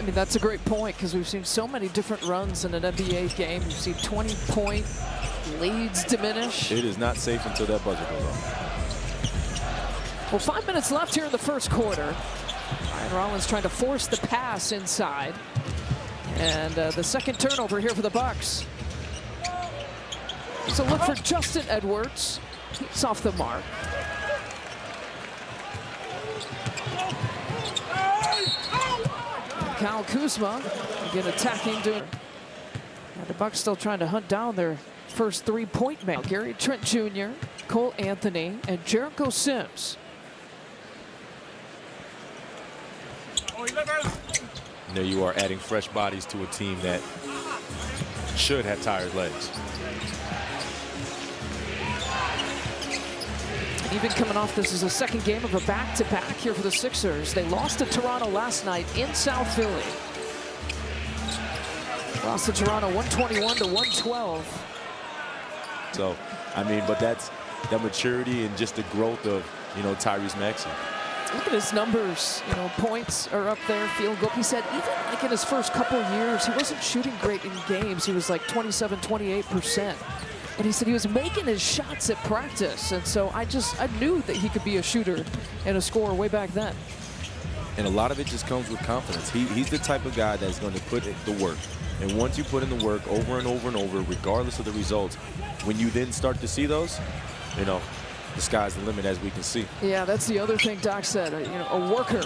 mean, that's a great point because we've seen so many different runs in an NBA game. You've seen 20-point leads diminish. It is not safe until that buzzer goes off. Well, 5 minutes left here in the first quarter. Ryan Rollins trying to force the pass inside. And the second turnover here for the Bucks. So look for Justin Edwards. He's off the mark. Kyle Kuzma again attacking. And the Bucks still trying to hunt down their first three-point man. Gary Trent Jr., Cole Anthony, and Jericho Sims. There you are, adding fresh bodies to a team that should have tired legs. And even coming off, this is a second game of a back-to-back here for the Sixers. They lost to Toronto last night in South Philly. Lost to Toronto 121-112. So, I mean, but that's the maturity and just the growth of, you know, Tyrese Maxey. Look at his numbers, you know, points are up there, field goal. He said even like in his first couple of years, he wasn't shooting great in games. He was like 27, 28%. But he said he was making his shots at practice. And so I knew that he could be a shooter and a scorer way back then. And a lot of it just comes with confidence. He's the type of guy that's going to put in the work. And once you put in the work over and over and over, regardless of the results, when you then start to see those, you know, the sky's the limit, as we can see. Yeah, that's the other thing Doc said. You know, a worker.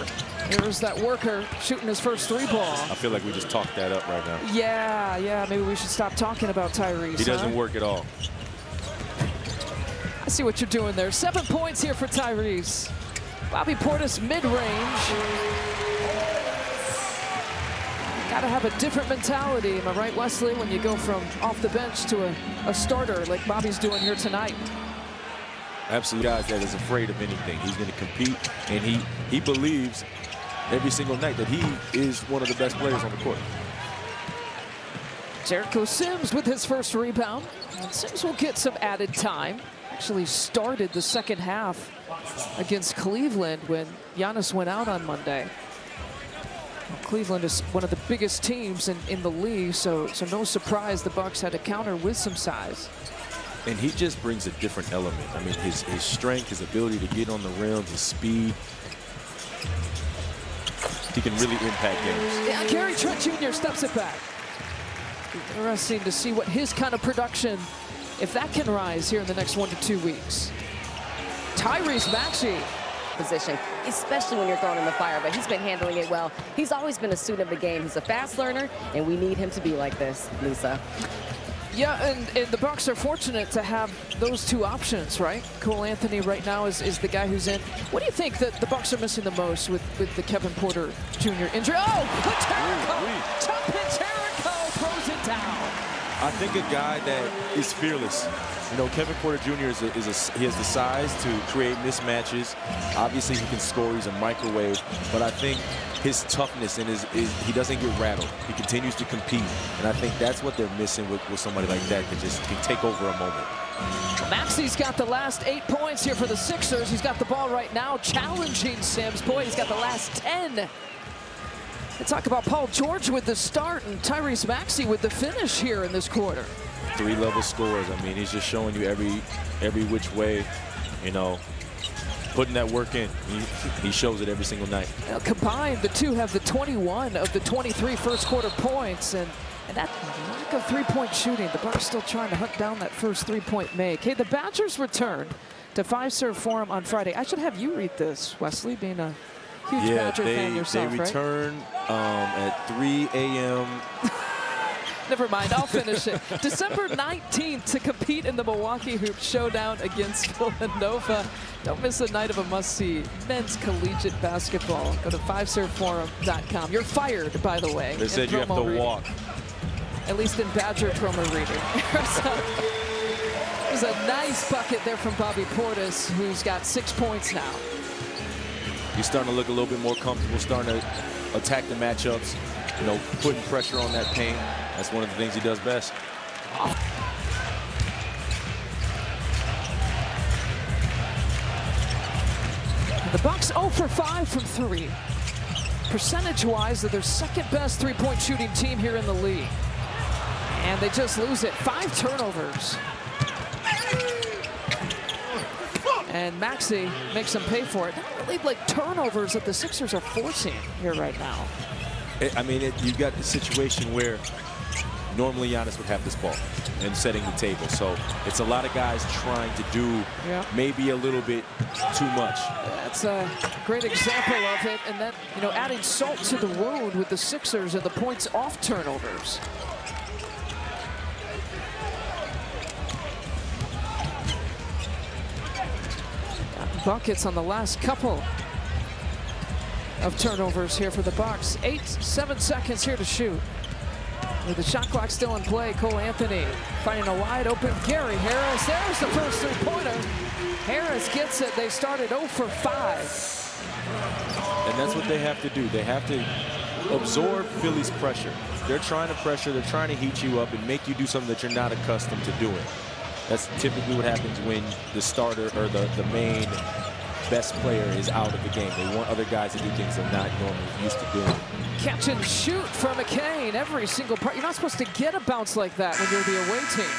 Here's that worker shooting his first three ball. I feel like we just talked that up right now. Yeah. Maybe we should stop talking about Tyrese. He doesn't work at all. I see what you're doing there. 7 points here for Tyrese. Bobby Portis mid-range. Got to have a different mentality, am I right, Wesley, when you go from off the bench to a starter like Bobby's doing here tonight? Absolutely, guys that is afraid of anything. He's going to compete, and he believes every single night that he is one of the best players on the court. Jericho Sims with his first rebound. And Sims will get some added time. Actually started the second half against Cleveland when Giannis went out on Monday. Cleveland is one of the biggest teams in the league, so no surprise the Bucks had to counter with some size. And he just brings a different element. I mean, his strength, his ability to get on the rim, his speed. He can really impact games. Yeah, Gary Trent Jr. steps it back. Interesting to see what his kind of production, if that can rise here in the next 1 to 2 weeks. Tyrese Maxey. Position, especially when you're thrown in the fire, but he's been handling it well. He's always been a student of the game. He's a fast learner, and we need him to be like this, Lisa. Yeah, and the Bucks are fortunate to have those two options, right? Cole Anthony right now is the guy who's in. What do you think that the Bucks are missing the most with the Kevin Porter Jr. injury? Oh, Peterico! Chuck Peterico throws it down. I think a guy that is fearless. You know, Kevin Porter Jr. he has the size to create mismatches. Obviously, he can score. He's a microwave. But I think his toughness and he doesn't get rattled. He continues to compete. And I think that's what they're missing with somebody like that just can take over a moment. Maxey's got the last 8 points here for the Sixers. He's got the ball right now, challenging Sims. Boy, he's got the last 10. Let's talk about Paul George with the start and Tyrese Maxey with the finish here in this quarter. 3-level scores. I mean, he's just showing you every which way, you know, putting that work in. He shows it every single night. Now, combined, the two have the 21 of the 23 first quarter points, and that lack of three-point shooting. The Bucks still trying to hunt down that first three-point make. Hey, the Badgers return to Fiserv Forum on Friday. I should have you read this, Wesley, being a huge Badger fan yourself, they return at 3 a.m. Never mind, I'll finish it. December 19th to compete in the Milwaukee Hoop Showdown against Villanova. Don't miss a night of a must-see men's collegiate basketball. Go to fiveserveforum.com. You're fired, by the way. They said you have to walk. At least in Badger promo reading. There's a nice bucket there from Bobby Portis, who's got 6 points now. He's starting to look a little bit more comfortable, starting to attack the matchups, you know, putting pressure on that paint. That's one of the things he does best. The Bucks 0 for 5 from 3. percentage-wise, they're their second-best three-point shooting team here in the league. And they just lose it. 5 turnovers. And Maxey makes them pay for it. Not really like turnovers that the Sixers are forcing here right now. I mean, you've got the situation where normally Giannis would have this ball and setting the table. So it's a lot of guys trying to do maybe a little bit too much. That's a great example of it. And then, you know, adding salt to the wound with the Sixers and the points off turnovers. Buckets on the last couple of turnovers here for the Bucks. 7 seconds here to shoot. With the shot clock still in play, Cole Anthony finding a wide open Gary Harris. There's the first three-pointer. Harris gets it. They started 0 for 5. And that's what they have to do. They have to absorb Philly's pressure. They're trying to pressure, they're trying to heat you up and make you do something that you're not accustomed to doing. That's typically what happens when the starter or the main best player is out of the game. They want other guys to do things they're not normally used to doing. Catch and shoot for McCain every single part. You're not supposed to get a bounce like that when you're the away team.